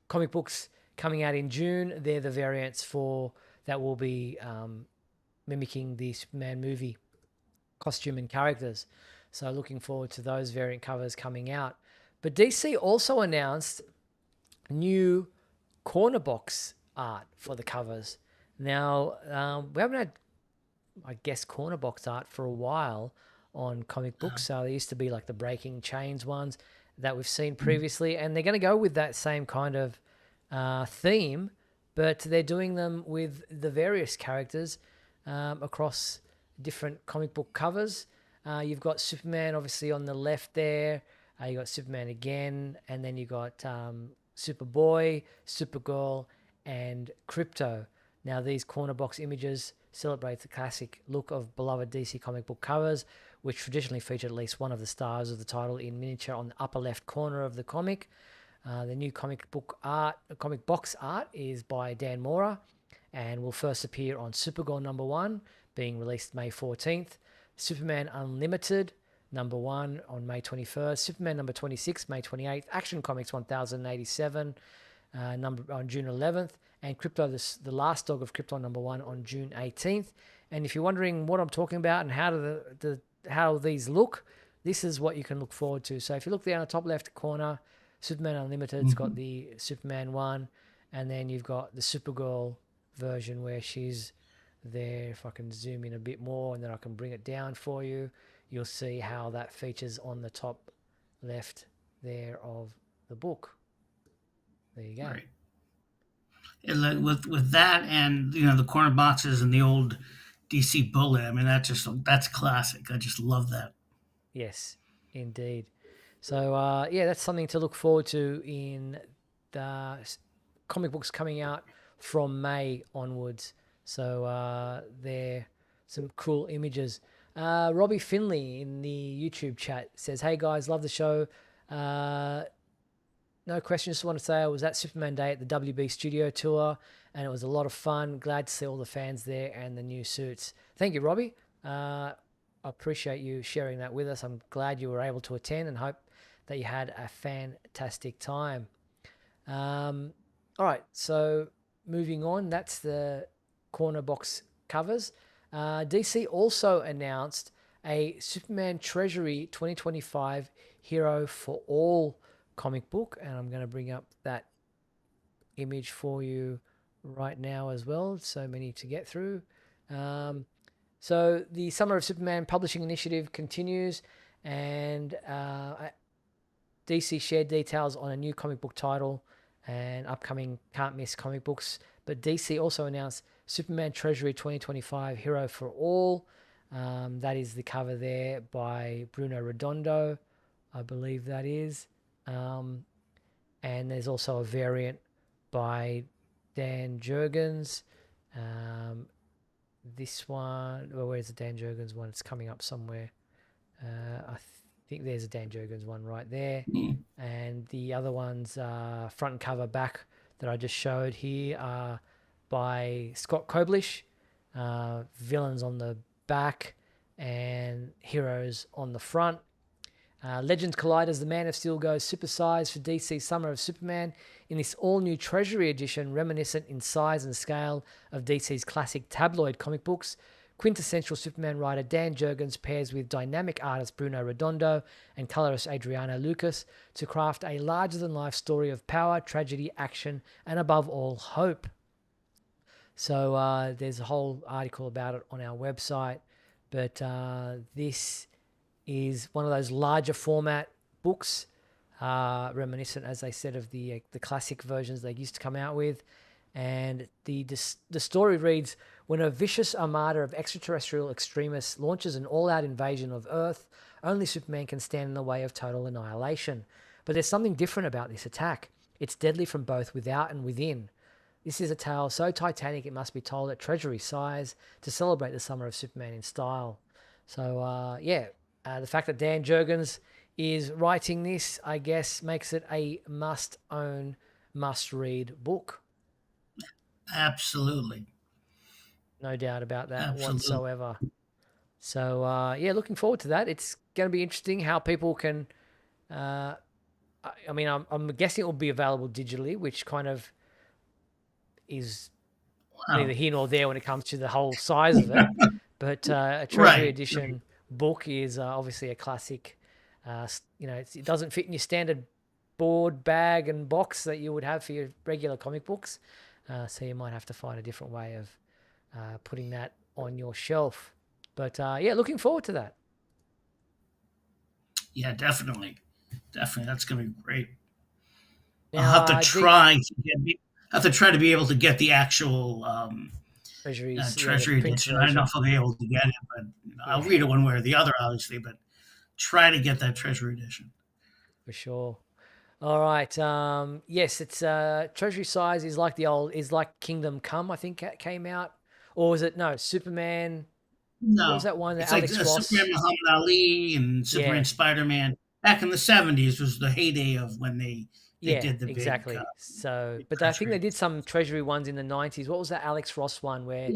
comic books coming out in June. They're the variants for that will be mimicking the Superman movie costume and characters. So looking forward to those variant covers coming out. But DC also announced new corner box art for the covers. Now, we haven't had, I guess, corner box art for a while on comic books. So there used to be like the Breaking Chains ones that we've seen previously, and they're going to go with that same kind of theme, but they're doing them with the various characters across different comic book covers. You've got Superman obviously on the left there. You got Superman again, and then you got Superboy, Supergirl, and Krypto. Now these corner box images celebrate the classic look of beloved DC comic book covers, which traditionally feature at least one of the stars of the title in miniature on the upper left corner of the comic. The new comic box art is by Dan Mora and will first appear on Supergirl #1, being released May 14th. Superman Unlimited #1 on May 21st. Superman #26, May 28th. Action Comics 1087 on June 11th. And Krypto, the Last Dog of Krypton #1 on June 18th. And if you're wondering what I'm talking about and how these look, this is what you can look forward to. So if you look down the top left corner, Superman Unlimited's got the Superman one, and then you've got the Supergirl version where she's there. If I can zoom in a bit more and then I can bring it down for you, you'll see how that features on the top left there of the book. There you go. Right. And with that, and the corner boxes and the old DC Bullet, I mean that's classic. I just love that. Yes, indeed. So that's something to look forward to in the comic books coming out from May onwards. So they're some cool images. Robbie Finley in the YouTube chat says, "Hey guys, love the show. No question, just want to say I was at Superman Day at the WB Studio Tour, and it was a lot of fun. Glad to see all the fans there and the new suits." Thank you, Robbie. I appreciate you sharing that with us. I'm glad you were able to attend and hope that you had a fantastic time. All right, so moving on, that's the corner box covers. DC also announced a Superman Treasury 2025 Hero for All comic book, and I'm going to bring up that image for you right now as well. So many to get through. So the Summer of Superman publishing initiative continues, and DC shared details on a new comic book title and upcoming can't miss comic books. But DC also announced Superman Treasury 2025 Hero for All. That is the cover there by Bruno Redondo, I believe that is. And there's also a variant by Dan Jurgens. This one, well, where's the Dan Jurgens one? It's coming up somewhere. I think there's a Dan Jurgens one right there. And the other ones, front and cover back that I just showed here, are by Scott Koblish. Villains on the back and heroes on the front. Legends collide as the Man of Steel goes supersized for DC's Summer of Superman in this all-new Treasury edition, reminiscent in size and scale of DC's classic tabloid comic books. Quintessential Superman writer Dan Jurgens pairs with dynamic artist Bruno Redondo and colorist Adriano Lucas to craft a larger-than-life story of power, tragedy, action, and above all, hope. So there's a whole article about it on our website, but this is one of those larger format books, reminiscent, as they said, of the classic versions they used to come out with. And the story reads, when a vicious armada of extraterrestrial extremists launches an all-out invasion of Earth, only Superman can stand in the way of total annihilation. But there's something different about this attack. It's deadly from both without and within. This is a tale so titanic it must be told at Treasury size to celebrate the Summer of Superman in style. So, the fact that Dan Jurgens is writing this, I guess, makes it a must-own, must-read book. Absolutely. No doubt about that whatsoever. So, looking forward to that. It's going to be interesting how people can... I'm guessing it will be available digitally, which kind of is neither here nor there when it comes to the whole size of it. But a Treasury edition book is obviously a classic. It doesn't fit in your standard board, bag, and box that you would have for your regular comic books. So you might have to find a different way of putting that on your shelf. But yeah, looking forward to that. Yeah, definitely. Definitely. That's going to be great. Now, I'll have to try to be able to get the actual treasury edition. I don't know if I'll be able to get it, but I'll read it one way or the other, obviously, but try to get that treasury edition. For sure. All right. Yes, it's treasury size is like Kingdom Come, I think came out. Or was it Superman? No. What was that one? It's Alex like Ross? Superman Muhammad Ali and Superman Spider-Man. Back in the 70s was the heyday of when they did the exactly. big, But I think they did some treasury ones in the 90s. What was that Alex Ross one where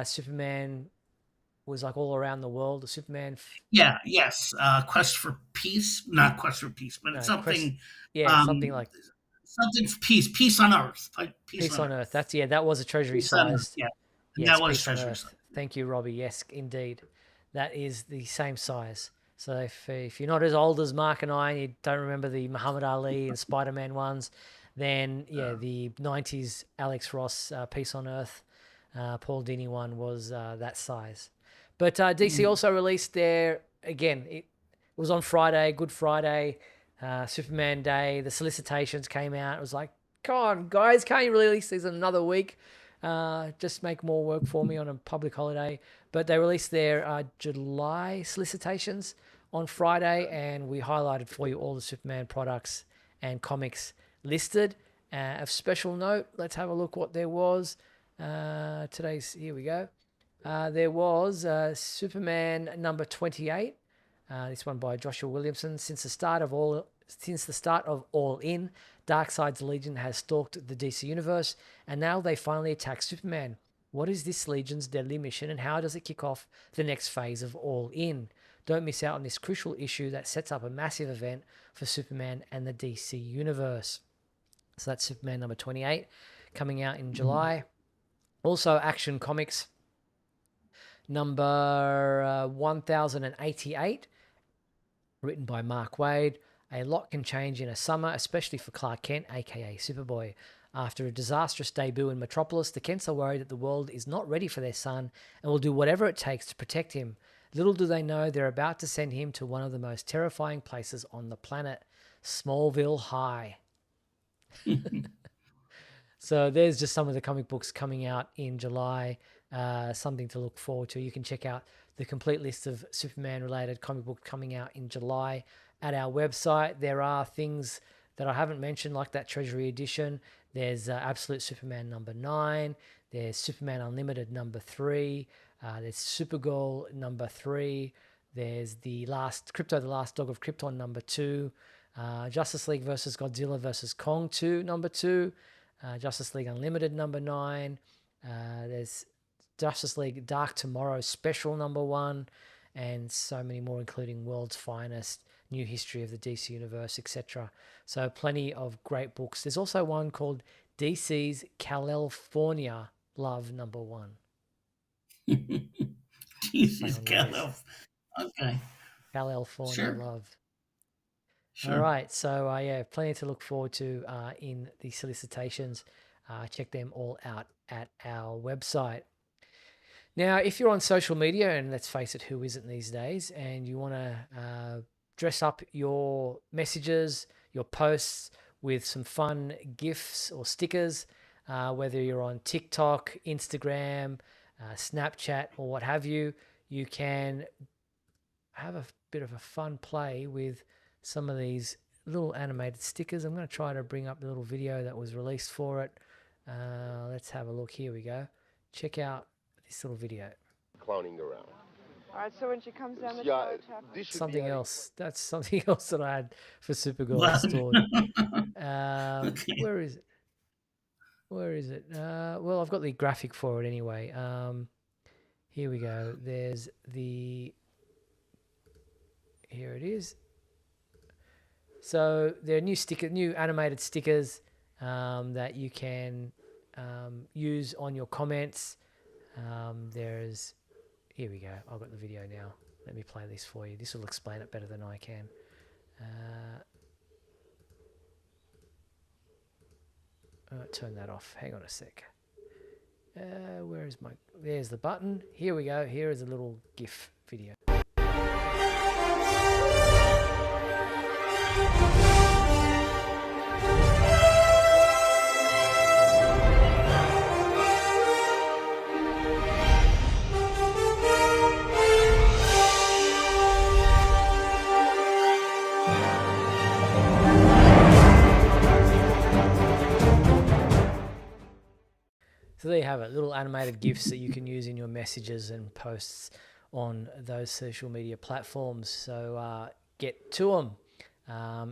Superman was like all around the world? The Superman. Quest for Peace. Not Quest for Peace, but it's something. Something like something for peace. Peace on Earth. Peace on Earth. That was a treasury size. Yes, that was treasury size. Thank you, Robbie. Yes, indeed, that is the same size. So if you're not as old as Mark and I, and you don't remember the Muhammad Ali and Spider-Man ones, then the 90s Alex Ross Peace on Earth, Paul Dini one was that size. But DC also released it was on Friday, Good Friday, Superman Day. The solicitations came out. It was like, come on, guys, can't you release these in another week? Just make more work for me on a public holiday. But they released their July solicitations on Friday, and we highlighted for you all the Superman products and comics listed. Of special note, let's have a look what there was. Here we go. There was Superman number 28. This one by Joshua Williamson. Since the start of All In, Darkseid's Legion has stalked the DC universe, and now they finally attack Superman. What is this Legion's deadly mission, and how does it kick off the next phase of All In? Don't miss out on this crucial issue that sets up a massive event for Superman and the DC universe. So that's Superman number 28 coming out in July. Also, Action Comics number 1088, written by Mark Waid. A lot can change in a summer, especially for Clark Kent, aka Superboy. After a disastrous debut in Metropolis, the Kents are worried that the world is not ready for their son and will do whatever it takes to protect him. Little do they know they're about to send him to one of the most terrifying places on the planet, Smallville High. So there's just some of the comic books coming out in July, something to look forward to. You can check out the complete list of Superman-related comic books coming out in July at our website. There are things that I haven't mentioned, like that Treasury Edition. There's Absolute Superman number 9. There's Superman Unlimited number 3. There's Supergirl number 3. There's Crypto, the Last Dog of Krypton number 2. Justice League versus Godzilla versus Kong 2 number 2. Justice League Unlimited number 9. There's Justice League Dark Tomorrow Special number 1. And so many more, including World's Finest, New History of the DC Universe, etc. So plenty of great books. There's also one called DC's California Love number 1. DC's California. Okay. California Love. Sure. All right. So plenty to look forward to in the solicitations. Check them all out at our website. Now, if you're on social media, and let's face it, who isn't these days, and you want to dress up your messages, your posts with some fun GIFs or stickers, whether you're on TikTok, Instagram, Snapchat, or what have you, you can have a bit of a fun play with some of these little animated stickers. I'm going to try to bring up the little video that was released for it. Let's have a look. Here we go. Check out this little video. Clowning around. All right, so when she comes down the tower, something else. That's something else that I had for Supergirl stored. Okay. Where is it? Where is it? Well, I've got the graphic for it anyway. Here we go. There's the... Here it is. So there are new animated stickers that you can use on your comments. Here we go. I've got the video now. Let me play this for you. This will explain it better than I can. Turn that off. Hang on a sec. Where is my... There's the button. Here we go. Here is a little GIF video. So there you have it, little animated GIFs that you can use in your messages and posts on those social media platforms. So get to them.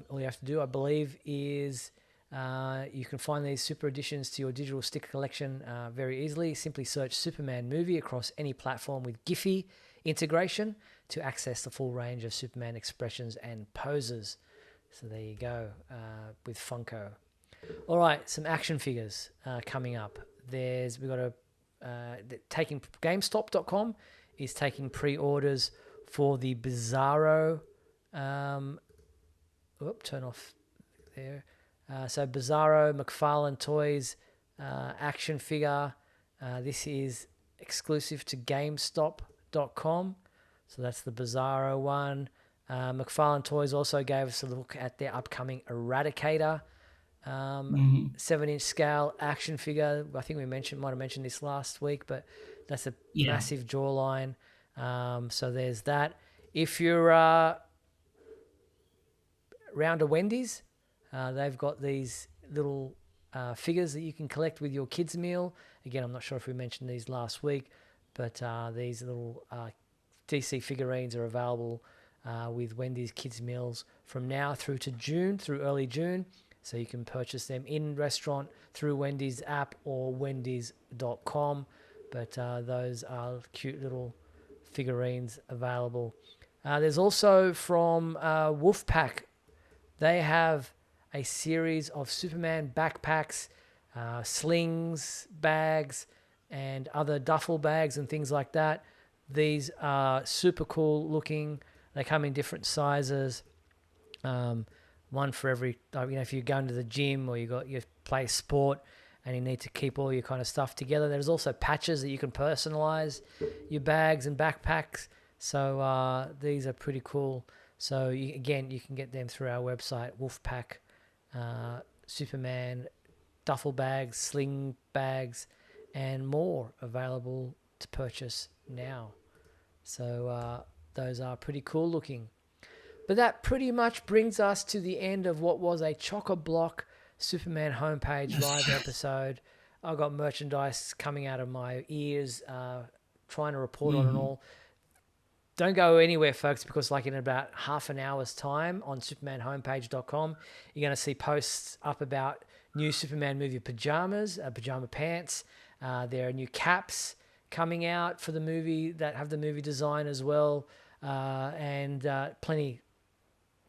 All you have to do, I believe, is you can find these super editions to your digital sticker collection very easily. Simply search Superman Movie across any platform with Giphy integration to access the full range of Superman expressions and poses. So there you go with Funko. All right, some action figures coming up. We've got taking GameStop.com is taking pre-orders for the Bizarro. Turn off there. So Bizarro McFarlane Toys action figure. This is exclusive to GameStop.com. So that's the Bizarro one. McFarlane Toys also gave us a look at their upcoming Eradicator 7-inch scale action figure. I think we might have mentioned this last week, but that's a massive jawline. So there's that. If you're around a Wendy's, they've got these little figures that you can collect with your kids' meal. Again, I'm not sure if we mentioned these last week, but these little DC figurines are available with Wendy's kids' meals from now through to June, through early June. So you can purchase them in restaurant through Wendy's app or Wendy's.com. But those are cute little figurines available. There's also from Wolfpack. They have a series of Superman backpacks, slings, bags, and other duffel bags and things like that. These are super cool looking. They come in different sizes. One for every, if you're going to the gym or you play sport and you need to keep all your kind of stuff together. There's also patches that you can personalize your bags and backpacks. So these are pretty cool. So you can get them through our website, Wolfpack, Superman, duffel bags, sling bags, and more available to purchase now. So those are pretty cool looking. But that pretty much brings us to the end of what was a chock-a-block Superman homepage live episode. I've got merchandise coming out of my ears, trying to report on it all. Don't go anywhere, folks, because in about half an hour's time on supermanhomepage.com, you're going to see posts up about new Superman movie pajamas, pajama pants. There are new caps coming out for the movie that have the movie design as well, and plenty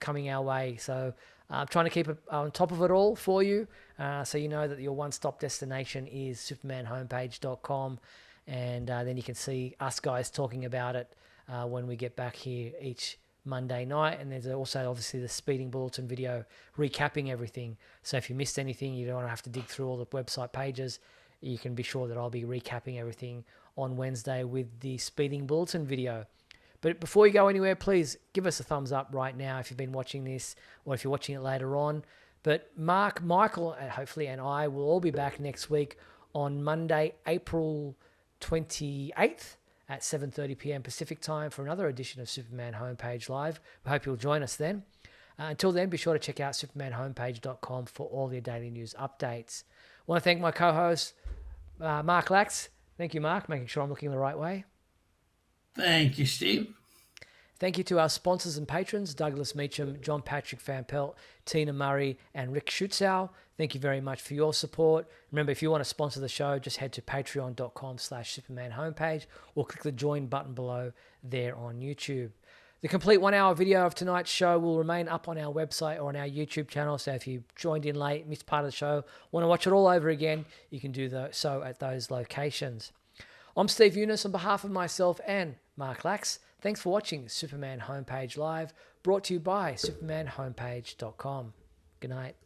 coming our way. So I'm trying to keep on top of it all for you, so you know that your one-stop destination is supermanhomepage.com, and then you can see us guys talking about it when we get back here each Monday night. And there's also obviously the Speeding Bulletin video recapping everything. So if you missed anything, you don't have to dig through all the website pages. You can be sure that I'll be recapping everything on Wednesday with the Speeding Bulletin video. But before you go anywhere, please give us a thumbs up right now if you've been watching this or if you're watching it later on. But Mark, Michael, hopefully, and I will all be back next week on Monday, April 28th at 7:30 p.m. Pacific time for another edition of Superman Homepage Live. We hope you'll join us then. Until then, be sure to check out supermanhomepage.com for all your daily news updates. I want to thank my co-host, Mark Lax. Thank you, Mark, making sure I'm looking the right way. Thank you, Steve. Thank you to our sponsors and patrons, Douglas Meacham, John Patrick Van Pelt, Tina Murray, and Rick Schutzow. Thank you very much for your support. Remember, if you want to sponsor the show, just head to patreon.com/Superman homepage or click the join button below there on YouTube. The complete 1 hour video of tonight's show will remain up on our website or on our YouTube channel. So if you joined in late, missed part of the show, want to watch it all over again, you can do so at those locations. I'm Steve Eunice on behalf of myself and Mark Lax. Thanks for watching Superman Homepage Live, brought to you by supermanhomepage.com. Good night.